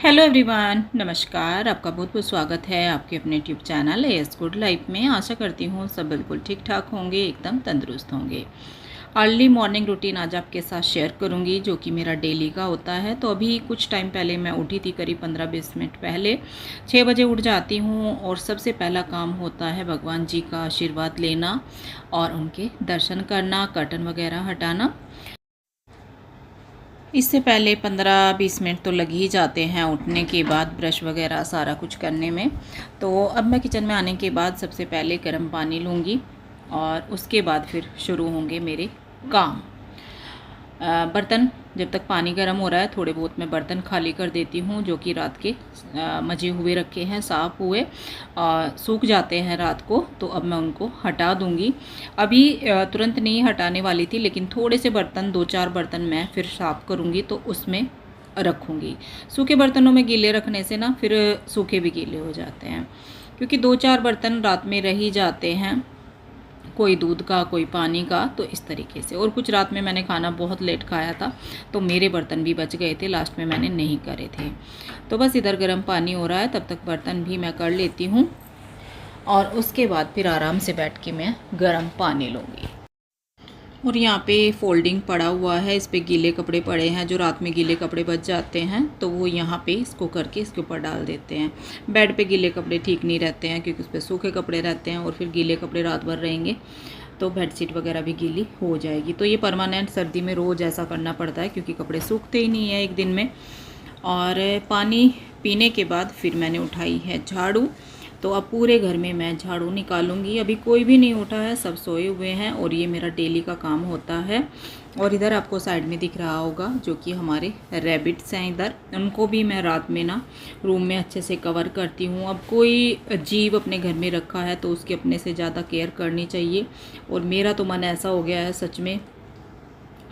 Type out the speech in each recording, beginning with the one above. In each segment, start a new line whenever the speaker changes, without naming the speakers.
Hello everyone, नमस्कार। आपका बहुत बहुत स्वागत है आपके अपने YouTube channel S good life में। आशा करती हूँ सब बिल्कुल ठीक ठाक होंगे, एकदम तंदुरुस्त होंगे। अर्ली मॉर्निंग रूटीन आज आपके साथ शेयर करूँगी, जो कि मेरा डेली का होता है। तो अभी कुछ टाइम पहले मैं उठी थी, करीब 15-20 मिनट पहले। 6 बजे उठ जाती हूँ और सबसे पहला काम होता है भगवान जी का आशीर्वाद लेना और उनके दर्शन करना, कर्टन वगैरह हटाना। इससे पहले 15-20 मिनट तो लग ही जाते हैं उठने के बाद, ब्रश वगैरह सारा कुछ करने में। तो अब मैं किचन में आने के बाद सबसे पहले गर्म पानी लूँगी और उसके बाद फिर शुरू होंगे मेरे काम। बर्तन जब तक पानी गर्म हो रहा है, थोड़े बहुत मैं बर्तन खाली कर देती हूँ, जो कि रात के मजे हुए रखे हैं, साफ़ हुए सूख जाते हैं रात को। तो अब मैं उनको हटा दूँगी। अभी तुरंत नहीं हटाने वाली थी, लेकिन थोड़े से बर्तन, 2-4 बर्तन मैं फिर साफ़ करूँगी तो उसमें रखूँगी। सूखे बर्तनों में गीले रखने से ना फिर सूखे भी गीले हो जाते हैं, क्योंकि 2-4 बर्तन रात में रह ही जाते हैं, कोई दूध का, कोई पानी का। तो इस तरीके से, और कुछ रात में मैंने खाना बहुत लेट खाया था तो मेरे बर्तन भी बच गए थे, लास्ट में मैंने नहीं करे थे। तो बस इधर गर्म पानी हो रहा है, तब तक बर्तन भी मैं कर लेती हूँ और उसके बाद फिर आराम से बैठ के मैं गर्म पानी लूँगी। और यहाँ पे फोल्डिंग पड़ा हुआ है, इस पे गीले कपड़े पड़े हैं, जो रात में गीले कपड़े बच जाते हैं तो वो यहाँ पे इसको करके इसके ऊपर डाल देते हैं। बेड पे गीले कपड़े ठीक नहीं रहते हैं, क्योंकि उस पर सूखे कपड़े रहते हैं और फिर गीले कपड़े रात भर रहेंगे तो बेडशीट वगैरह भी गीली हो जाएगी। तो ये परमानेंट सर्दी में रोज़ ऐसा करना पड़ता है, क्योंकि कपड़े सूखते ही नहीं है एक दिन में। और पानी पीने के बाद फिर मैंने उठाई है झाड़ू। तो अब पूरे घर में मैं झाड़ू निकालूंगी। अभी कोई भी नहीं उठा है, सब सोए हुए हैं और ये मेरा डेली का काम होता है। और इधर आपको साइड में दिख रहा होगा, जो कि हमारे रैबिट्स हैं इधर, उनको भी मैं रात में ना रूम में अच्छे से कवर करती हूँ। अब कोई जीव अपने घर में रखा है तो उसकी अपने से ज़्यादा केयर करनी चाहिए। और मेरा तो मन ऐसा हो गया है सच में,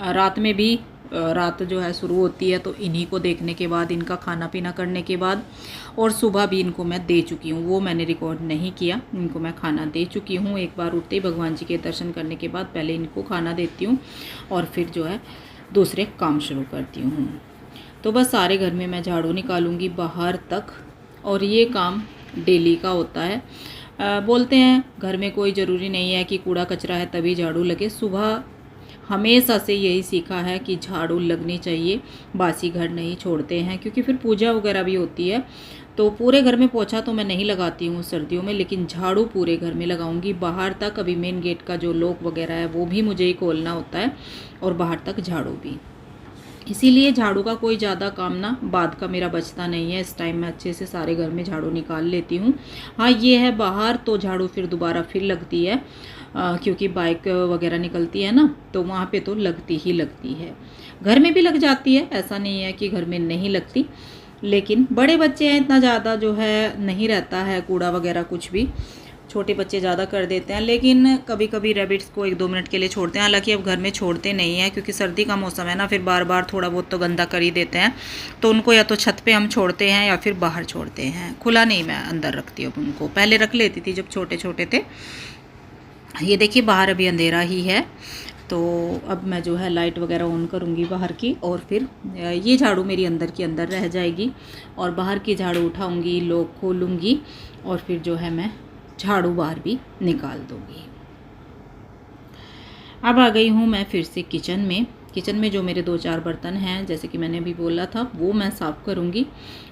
रात में भी, रात जो है शुरू होती है तो इन्हीं को देखने के बाद, इनका खाना पीना करने के बाद, और सुबह भी इनको मैं दे चुकी हूँ, वो मैंने रिकॉर्ड नहीं किया। इनको मैं खाना दे चुकी हूँ। एक बार उठते ही भगवान जी के दर्शन करने के बाद पहले इनको खाना देती हूँ और फिर जो है दूसरे काम शुरू करती हूँ। तो बस सारे घर में मैं झाड़ू निकालूंगी बाहर तक, और ये काम डेली का होता है। बोलते हैं घर में कोई ज़रूरी नहीं है कि कूड़ा कचरा है तभी झाड़ू लगे। सुबह हमेशा से यही सीखा है कि झाड़ू लगनी चाहिए, बासी घर नहीं छोड़ते हैं, क्योंकि फिर पूजा वगैरह भी होती है। तो पूरे घर में पोछा तो मैं नहीं लगाती हूँ सर्दियों में, लेकिन झाड़ू पूरे घर में लगाऊंगी बाहर तक। अभी मेन गेट का जो लॉक वगैरह है वो भी मुझे ही खोलना होता है, और बाहर तक झाड़ू भी। इसीलिए झाड़ू का कोई ज़्यादा काम ना बाद का मेरा बचता नहीं है। इस टाइम मैं अच्छे से सारे घर में झाड़ू निकाल लेती हूँ। हाँ, ये है बाहर तो झाड़ू फिर दोबारा फिर लगती है, क्योंकि बाइक वगैरह निकलती है ना, तो वहाँ पे तो लगती ही लगती है। घर में भी लग जाती है, ऐसा नहीं है कि घर में नहीं लगती, लेकिन बड़े बच्चे हैं, इतना ज़्यादा जो है नहीं रहता है कूड़ा वगैरह कुछ भी। छोटे बच्चे ज़्यादा कर देते हैं, लेकिन कभी कभी रैबिट्स को 1-2 मिनट के लिए छोड़ते हैं। हालांकि अब घर में छोड़ते नहीं हैं, क्योंकि सर्दी का मौसम है ना, फिर बार बार थोड़ा बहुत तो गंदा कर ही देते हैं। तो उनको या तो छत पे हम छोड़ते हैं या फिर बाहर छोड़ते हैं, खुला नहीं मैं अंदर रखती हूँ उनको। पहले रख लेती थी जब छोटे छोटे थे। ये देखिए बाहर अभी अंधेरा ही है, तो अब मैं जो है लाइट वगैरह ऑन करूँगी बाहर की, और फिर ये झाड़ू मेरी अंदर की अंदर रह जाएगी, और बाहर की झाड़ू उठाऊँगी, लॉक खोलूँगी, और फिर जो है मैं झाड़ू बाहर भी निकाल दूँगी। अब आ गई हूँ मैं फिर से किचन में। किचन में जो मेरे 2-4 बर्तन हैं, जैसे कि मैंने अभी बोला था, वो मैं साफ़ करूँगी,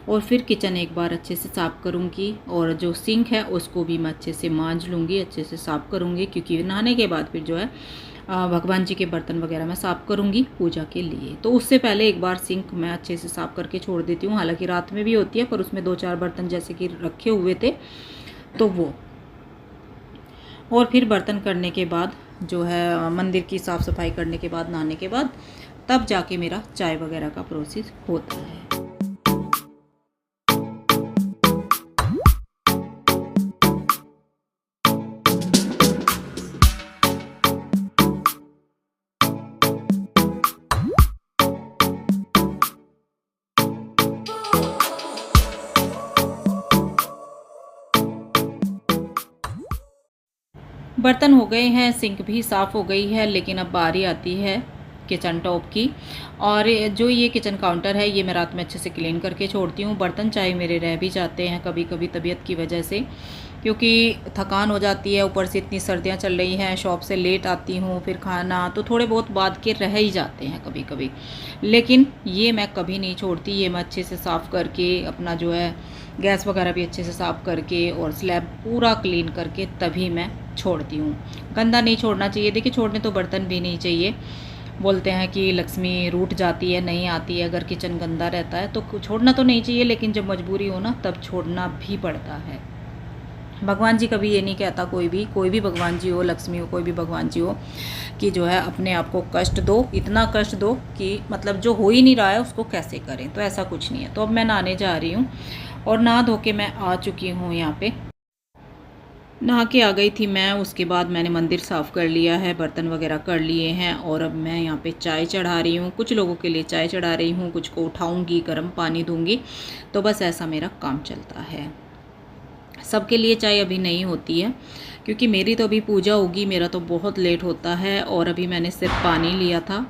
और फिर किचन एक बार अच्छे से साफ़ करूँगी, और जो सिंक है उसको भी मैं अच्छे से मांज लूँगी, अच्छे से साफ़ करूँगी, क्योंकि नहाने के बाद फिर जो है भगवान जी के बर्तन वगैरह मैं साफ़ करूँगी पूजा के लिए। तो उससे पहले एक बार सिंक मैं अच्छे से साफ़ करके छोड़ देती हूँ। हालाँकि रात में भी होती है, पर उसमें 2-4 बर्तन जैसे कि रखे हुए थे तो वो। और फिर बर्तन करने के बाद जो है मंदिर की साफ़ सफाई करने के बाद, नहाने के बाद, तब जाके मेरा चाय वगैरह का प्रोसेस होता है। बर्तन हो गए हैं, सिंक भी साफ़ हो गई है, लेकिन अब बारी आती है किचन टॉप की। और जो ये किचन काउंटर है ये मैं रात में अच्छे से क्लीन करके छोड़ती हूँ। बर्तन चाहे मेरे रह भी जाते हैं कभी कभी तबीयत की वजह से, क्योंकि थकान हो जाती है, ऊपर से इतनी सर्दियाँ चल रही हैं, शॉप से लेट आती हूँ, फिर खाना तो थोड़े बहुत बाद के रह ही जाते हैं कभी कभी। लेकिन ये मैं कभी नहीं छोड़ती, ये मैं अच्छे से साफ़ करके अपना जो है गैस वगैरह भी अच्छे से साफ़ करके और स्लैब पूरा क्लीन करके तभी मैं छोड़ती हूँ। गंदा नहीं छोड़ना चाहिए। देखिए छोड़ने तो बर्तन भी नहीं चाहिए, बोलते हैं कि लक्ष्मी रूठ जाती है, नहीं आती है अगर किचन गंदा रहता है, तो छोड़ना तो नहीं चाहिए, लेकिन जब मजबूरी हो ना तब छोड़ना भी पड़ता है। भगवान जी कभी ये नहीं कहता, कोई भी भगवान जी हो, लक्ष्मी हो, कोई भी भगवान जी हो, कि जो है अपने आप को कष्ट दो, इतना कष्ट दो कि मतलब जो हो ही नहीं रहा है उसको कैसे करें, तो ऐसा कुछ नहीं है। तो अब मैं नहाने जा रही हूँ और नहा धो के मैं आ चुकी हूँ। यहाँ पे नहा के आ गई थी मैं, उसके बाद मैंने मंदिर साफ़ कर लिया है, बर्तन वगैरह कर लिए हैं और अब मैं यहाँ पे चाय चढ़ा रही हूँ। कुछ लोगों के लिए चाय चढ़ा रही हूँ, कुछ को उठाऊँगी, गर्म पानी दूँगी, तो बस ऐसा मेरा काम चलता है। सबके लिए चाय अभी नहीं होती है, क्योंकि मेरी तो अभी पूजा होगी, मेरा तो बहुत लेट होता है और अभी मैंने सिर्फ पानी लिया था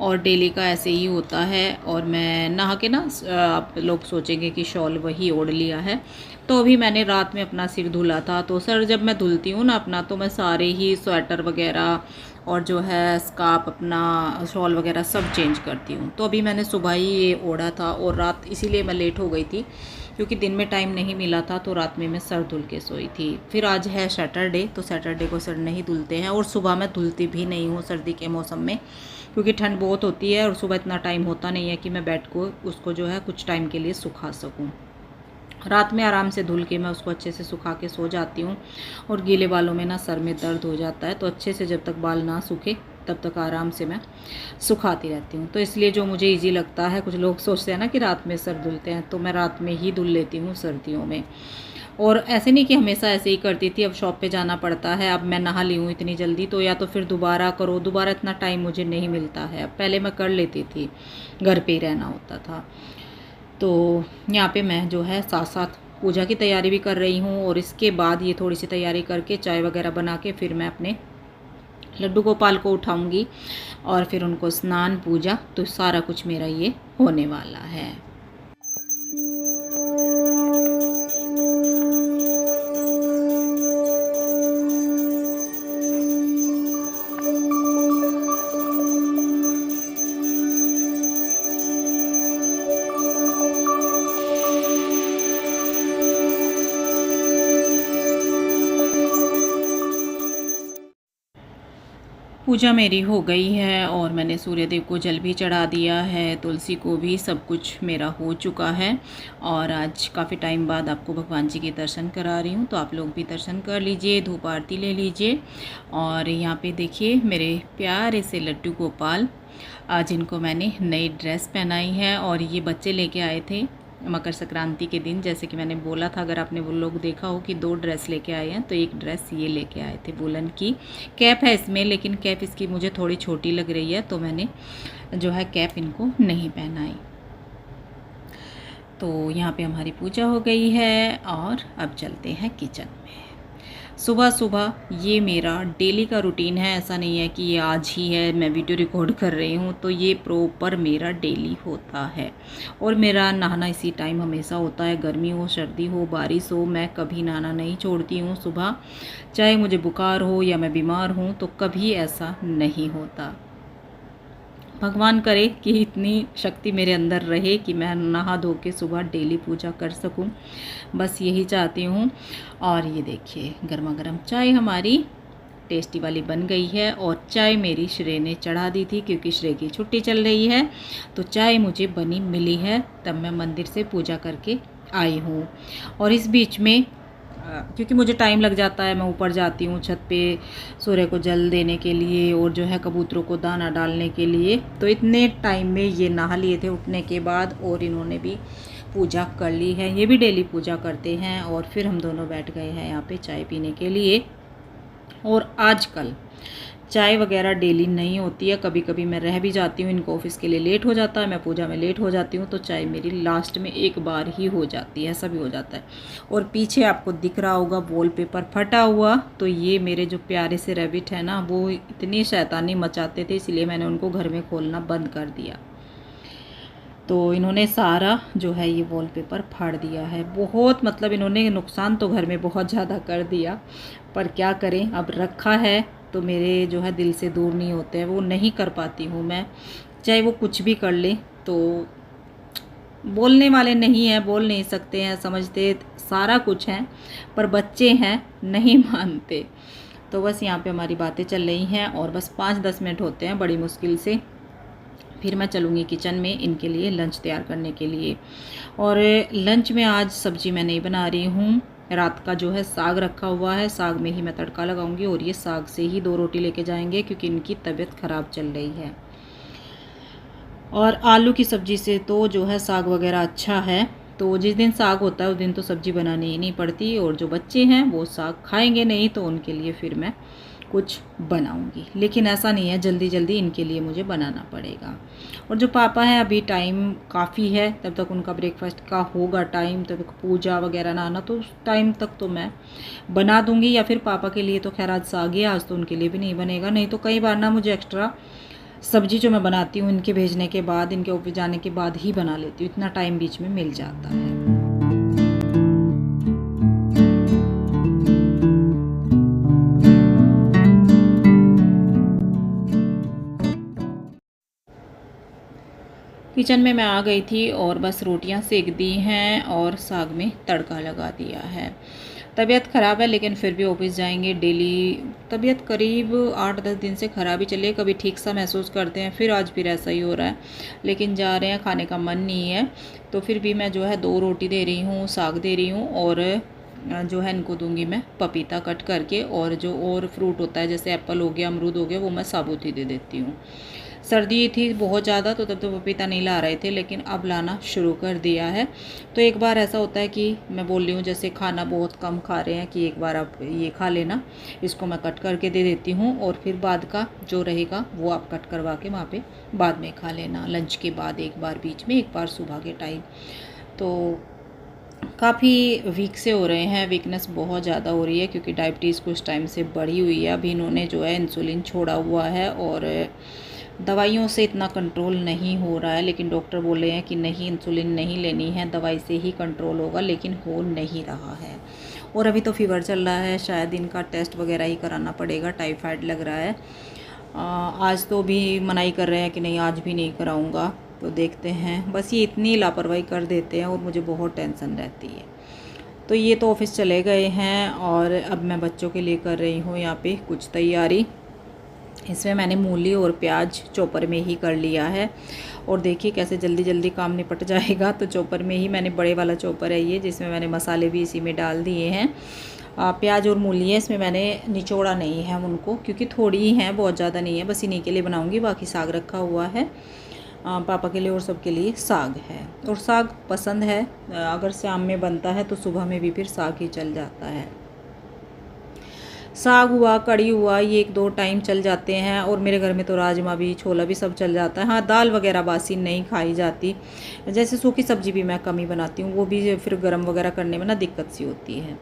और डेली का ऐसे ही होता है। और मैं नहा के ना, आप लोग सोचेंगे कि शॉल वही ओढ़ लिया है, तो अभी मैंने रात में अपना सिर धुला था, तो सर जब मैं धुलती हूँ ना अपना, तो मैं सारे ही स्वेटर वगैरह और जो है स्कार्फ, अपना शॉल वगैरह सब चेंज करती हूँ। तो अभी मैंने सुबह ही ये ओढ़ा था और रात इसीलिए मैं लेट हो गई थी, क्योंकि दिन में टाइम नहीं मिला था, तो रात में मैं सर धुल के सोई थी। फिर आज है सैटरडे, तो सैटरडे को सर नहीं धुलते हैं और सुबह मैं धुलती भी नहीं हूँ सर्दी के मौसम में, क्योंकि ठंड बहुत होती है और सुबह इतना टाइम होता नहीं है कि मैं बेड को उसको जो है कुछ टाइम के लिए सुखा सकूँ। रात में आराम से धुल के मैं उसको अच्छे से सुखा के सो जाती हूँ। और गीले बालों में ना सर में दर्द हो जाता है, तो अच्छे से जब तक बाल ना सूखे तब तक आराम से मैं सुखाती रहती हूँ। तो इसलिए जो मुझे इजी लगता है, कुछ लोग सोचते हैं ना कि रात में सर धुलते हैं, तो मैं रात में ही धुल लेती हूँ सर्दियों में। और ऐसे नहीं कि हमेशा ऐसे ही करती थी, अब शॉप पे जाना पड़ता है, अब मैं नहा ली हूँ इतनी जल्दी, तो या तो फिर दोबारा करो, दोबारा इतना टाइम मुझे नहीं मिलता है। अब पहले मैं कर लेती थी, घर पे ही रहना होता था। तो यहाँ पे मैं जो है साथ साथ पूजा की तैयारी भी कर रही हूँ और इसके बाद ये थोड़ी सी तैयारी करके चाय वगैरह बना के फिर मैं अपने लड्डू गोपाल को उठाऊंगी और फिर उनको स्नान, पूजा, तो सारा कुछ मेरा ये होने वाला है। पूजा मेरी हो गई है और मैंने सूर्य देव को जल भी चढ़ा दिया है, तुलसी को भी, सब कुछ मेरा हो चुका है। और आज काफ़ी टाइम बाद आपको भगवान जी के दर्शन करा रही हूँ, तो आप लोग भी दर्शन कर लीजिए, धूप आरती ले लीजिए। और यहाँ पे देखिए मेरे प्यारे से लड्डू गोपाल, जिनको मैंने नई ड्रेस पहनाई है, और ये बच्चे लेके आए थे मकर संक्रांति के दिन। जैसे कि मैंने बोला था, अगर आपने वो लोग देखा हो कि 2 ड्रेस लेके आए हैं, तो एक ड्रेस ये लेके आए थे वुलन की। कैप है इसमें, लेकिन कैप इसकी मुझे थोड़ी छोटी लग रही है, तो मैंने जो है कैप इनको नहीं पहनाई। तो यहाँ पे हमारी पूजा हो गई है और अब चलते हैं किचन में। सुबह सुबह ये मेरा डेली का रूटीन है, ऐसा नहीं है कि ये आज ही है मैं वीडियो रिकॉर्ड कर रही हूँ, तो ये प्रॉपर मेरा डेली होता है। और मेरा नहाना इसी टाइम हमेशा होता है, गर्मी हो, सर्दी हो, बारिश हो, मैं कभी नहाना नहीं छोड़ती हूँ सुबह, चाहे मुझे बुखार हो या मैं बीमार हूँ, तो कभी ऐसा नहीं होता। भगवान करे कि इतनी शक्ति मेरे अंदर रहे कि मैं नहा धो के सुबह डेली पूजा कर सकूं, बस यही चाहती हूं। और ये देखिए गर्मा गर्म चाय हमारी टेस्टी वाली बन गई है। और चाय मेरी श्रेय ने चढ़ा दी थी, क्योंकि श्रेय की छुट्टी चल रही है, तो चाय मुझे बनी मिली है, तब मैं मंदिर से पूजा करके आई हूँ। और इस बीच में क्योंकि मुझे टाइम लग जाता है, मैं ऊपर जाती हूँ छत पे सूर्य को जल देने के लिए और जो है कबूतरों को दाना डालने के लिए, तो इतने टाइम में ये नहा लिए थे उठने के बाद, और इन्होंने भी पूजा कर ली है। ये भी डेली पूजा करते हैं। और फिर हम दोनों बैठ गए हैं यहाँ पे चाय पीने के लिए। और आजकल चाय वगैरह डेली नहीं होती है, कभी कभी मैं रह भी जाती हूँ, इनको ऑफिस के लिए लेट हो जाता है, मैं पूजा में लेट हो जाती हूँ, तो चाय मेरी लास्ट में एक बार ही हो जाती है, ऐसा भी हो जाता है। और पीछे आपको दिख रहा होगा वॉलपेपर फटा हुआ, तो ये मेरे जो प्यारे से रैबिट है ना, वो इतनी शैतानी मचाते थे, इसलिए मैंने उनको घर में खोलना बंद कर दिया। तो इन्होंने सारा जो है ये वॉलपेपर फाड़ दिया है। बहुत मतलब इन्होंने नुकसान तो घर में बहुत ज़्यादा कर दिया, पर क्या करें, अब रखा है तो मेरे जो है दिल से दूर नहीं होते हैं, वो नहीं कर पाती हूँ मैं, चाहे वो कुछ भी कर ले। तो बोलने वाले नहीं हैं, बोल नहीं सकते हैं, समझते सारा कुछ हैं, पर बच्चे हैं नहीं मानते। तो बस यहाँ पे हमारी बातें चल रही हैं और बस 5-10 मिनट होते हैं बड़ी मुश्किल से, फिर मैं चलूँगी किचन में इनके लिए लंच तैयार करने के लिए। और लंच में आज सब्ज़ी मैं नहीं बना रही हूँ, रात का जो है साग रखा हुआ है, साग में ही मैं तड़का लगाऊंगी और ये साग से ही 2 रोटी लेके जाएंगे क्योंकि इनकी तबीयत ख़राब चल रही है। और आलू की सब्ज़ी से तो जो है साग वगैरह अच्छा है, तो जिस दिन साग होता है उस दिन तो सब्ज़ी बनानी ही नहीं पड़ती। और जो बच्चे हैं वो साग खाएंगे नहीं, तो उनके लिए फिर मैं कुछ बनाऊंगी, लेकिन ऐसा नहीं है जल्दी जल्दी इनके लिए मुझे बनाना पड़ेगा। और जो पापा हैं अभी टाइम काफ़ी है, तब तक उनका ब्रेकफास्ट का होगा टाइम, तब तक पूजा वगैरह ना आना, तो उस टाइम तक तो मैं बना दूंगी। या फिर पापा के लिए तो खैर आज साग है, आज तो उनके लिए भी नहीं बनेगा, नहीं तो कई बार ना मुझे एक्स्ट्रा सब्जी जो मैं बनाती हूँ इनके भेजने के बाद, इनके ऑफिस जाने के बाद ही बना लेती हूँ, इतना टाइम बीच में मिल जाता है। किचन में मैं आ गई थी और बस रोटियां सेक दी हैं और साग में तड़का लगा दिया है। तबीयत ख़राब है लेकिन फिर भी ऑफिस जाएंगे डेली। तबीयत करीब 8-10 दिन से ख़राब ही चली है, कभी ठीक सा महसूस करते हैं, फिर आज फिर ऐसा ही हो रहा है, लेकिन जा रहे हैं, खाने का मन नहीं है। तो फिर भी मैं जो है 2 रोटी दे रही हूँ, साग दे रही हूँ, और जो है इनको दूंगी मैं पपीता कट करके, और जो और फ्रूट होता है जैसे एप्पल हो गया, अमरूद हो गया, वो मैं साबुत ही दे देती हूँ। सर्दी थी बहुत ज़्यादा तो तब तो पपीता नहीं ला रहे थे, लेकिन अब लाना शुरू कर दिया है। तो एक बार ऐसा होता है कि मैं बोल रही हूँ जैसे खाना बहुत कम खा रहे हैं कि एक बार आप ये खा लेना, इसको मैं कट करके दे देती हूँ, और फिर बाद का जो रहेगा वो आप कट करवा के वहाँ पे बाद में खा लेना, लंच के बाद एक बार बीच में, एक बार सुबह के टाइम। तो काफ़ी वीक से हो रहे हैं, वीकनेस बहुत ज़्यादा हो रही है क्योंकि डायबिटीज़ कुछ टाइम से बढ़ी हुई है। अभी इन्होंने जो है इंसुलिन छोड़ा हुआ है और दवाइयों से इतना कंट्रोल नहीं हो रहा है, लेकिन डॉक्टर बोले हैं कि नहीं, इंसुलिन नहीं लेनी है, दवाई से ही कंट्रोल होगा, लेकिन हो नहीं रहा है। और अभी तो फीवर चल रहा है, शायद इनका टेस्ट वगैरह ही कराना पड़ेगा, टाइफाइड लग रहा है। आज तो भी मनाही कर रहे हैं कि नहीं आज भी नहीं कराऊंगा, तो देखते हैं। बस ये इतनी लापरवाही कर देते हैं और मुझे बहुत टेंशन रहती है। तो ये तो ऑफिस चले गए हैं और अब मैं बच्चों के लिए कर रही हूँ यहाँ पे कुछ तैयारी। इसमें मैंने मूली और प्याज चॉपर में ही कर लिया है, और देखिए कैसे जल्दी जल्दी काम निपट जाएगा। तो चॉपर में ही, मैंने बड़े वाला चॉपर है ये, जिसमें मैंने मसाले भी इसी में डाल दिए हैं। प्याज और मूली है, इसमें मैंने निचोड़ा नहीं है उनको, क्योंकि थोड़ी ही हैं, बहुत ज़्यादा नहीं है, बस इन्हीं के लिए बनाऊँगी। बाकी साग रखा हुआ है पापा के लिए और सबके लिए साग है, और साग पसंद है। अगर शाम में बनता है तो सुबह में भी फिर साग ही चल जाता है। साग हुआ, कड़ी हुआ, ये 1-2 टाइम चल जाते हैं, और मेरे घर में तो राजमा भी, छोला भी सब चल जाता है। हाँ, दाल वगैरह बासी नहीं खाई जाती, जैसे सूखी सब्जी भी मैं कम ही बनाती हूँ, वो भी फिर गरम वगैरह करने में ना दिक्कत सी होती है।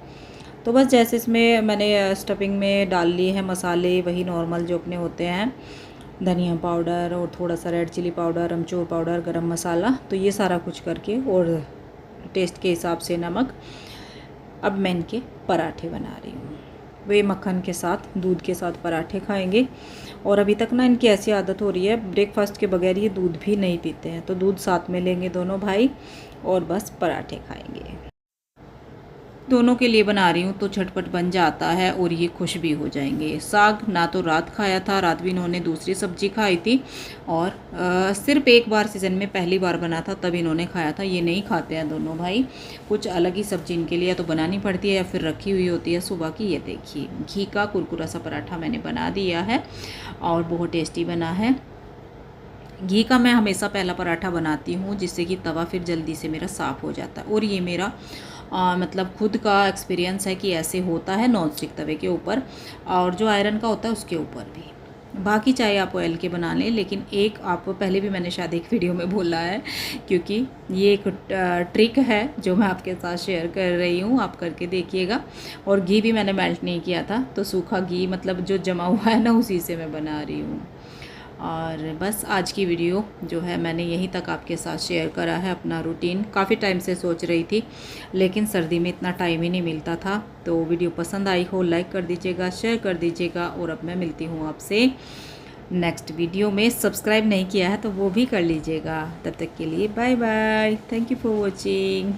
तो बस जैसे इसमें मैंने स्टफिंग में डाल लिए हैं मसाले, वही नॉर्मल जो अपने होते हैं, धनिया पाउडर और थोड़ा सा रेड चिली पाउडर, अमचूर पाउडर, गरम मसाला, तो ये सारा कुछ करके, और टेस्ट के हिसाब से नमक। अब मैं इनके पराठे बना रही हूँ, वे मक्खन के साथ, दूध के साथ पराठे खाएंगे। और अभी तक ना इनकी ऐसी आदत हो रही है, ब्रेकफास्ट के बगैर ये दूध भी नहीं पीते हैं, तो दूध साथ में लेंगे दोनों भाई और बस पराठे खाएंगे। दोनों के लिए बना रही हूँ तो झटपट बन जाता है और ये खुश भी हो जाएंगे। साग ना तो रात खाया था, रात भी इन्होंने दूसरी सब्जी खाई थी, और सिर्फ एक बार सीज़न में पहली बार बना था तब इन्होंने खाया था। ये नहीं खाते हैं दोनों भाई, कुछ अलग ही सब्जी इनके लिए तो बनानी पड़ती है या फिर रखी हुई होती है सुबह की। ये देखिए घी का कुरकुरा सा पराठा मैंने बना दिया है और बहुत टेस्टी बना है। घी का मैं हमेशा पहला पराठा बनाती हूँ जिससे कि तवा फिर जल्दी से मेरा साफ़ हो जाता है, और ये मेरा मतलब खुद का एक्सपीरियंस है कि ऐसे होता है नॉन स्टिक तवे के ऊपर, और जो आयरन का होता है उसके ऊपर भी। बाकी चाहे आप ऑयल के बना लें, लेकिन एक आप पहले भी मैंने शायद एक वीडियो में बोला है, क्योंकि ये एक ट्रिक है जो मैं आपके साथ शेयर कर रही हूँ, आप करके देखिएगा। और घी भी मैंने मेल्ट नहीं किया था, तो सूखा घी मतलब जो जमा हुआ है ना, उसी से मैं बना रही हूँ। और बस आज की वीडियो जो है मैंने यहीं तक आपके साथ शेयर करा है अपना रूटीन। काफ़ी टाइम से सोच रही थी, लेकिन सर्दी में इतना टाइम ही नहीं मिलता था। तो वीडियो पसंद आई हो लाइक कर दीजिएगा, शेयर कर दीजिएगा। और अब मैं मिलती हूँ आपसे नेक्स्ट वीडियो में। सब्सक्राइब नहीं किया है तो वो भी कर लीजिएगा। तब तक के लिए bye bye, thank you for watching.